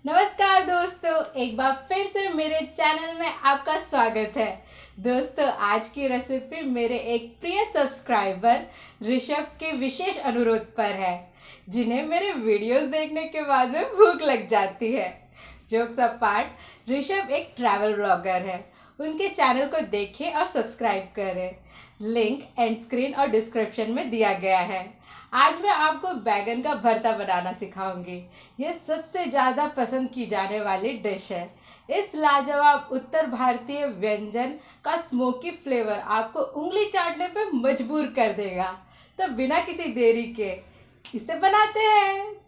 नमस्कार दोस्तों, एक बार फिर से मेरे चैनल में आपका स्वागत है। दोस्तों, आज की रेसिपी मेरे एक प्रिय सब्सक्राइबर ऋषभ के विशेष अनुरोध पर है, जिन्हें मेरे वीडियोस देखने के बाद में भूख लग जाती है। जोक्स अपार्ट, ऋषभ एक ट्रैवल ब्लॉगर है। उनके चैनल को देखें और सब्सक्राइब करें। लिंक एंड स्क्रीन और डिस्क्रिप्शन में दिया गया है। आज मैं आपको बैगन का भरता बनाना सिखाऊंगी। ये सबसे ज़्यादा पसंद की जाने वाली डिश है। इस लाजवाब उत्तर भारतीय व्यंजन का स्मोकी फ्लेवर आपको उंगली चाटने पे मजबूर कर देगा। तो बिना किसी देरी के इसे बनाते हैं।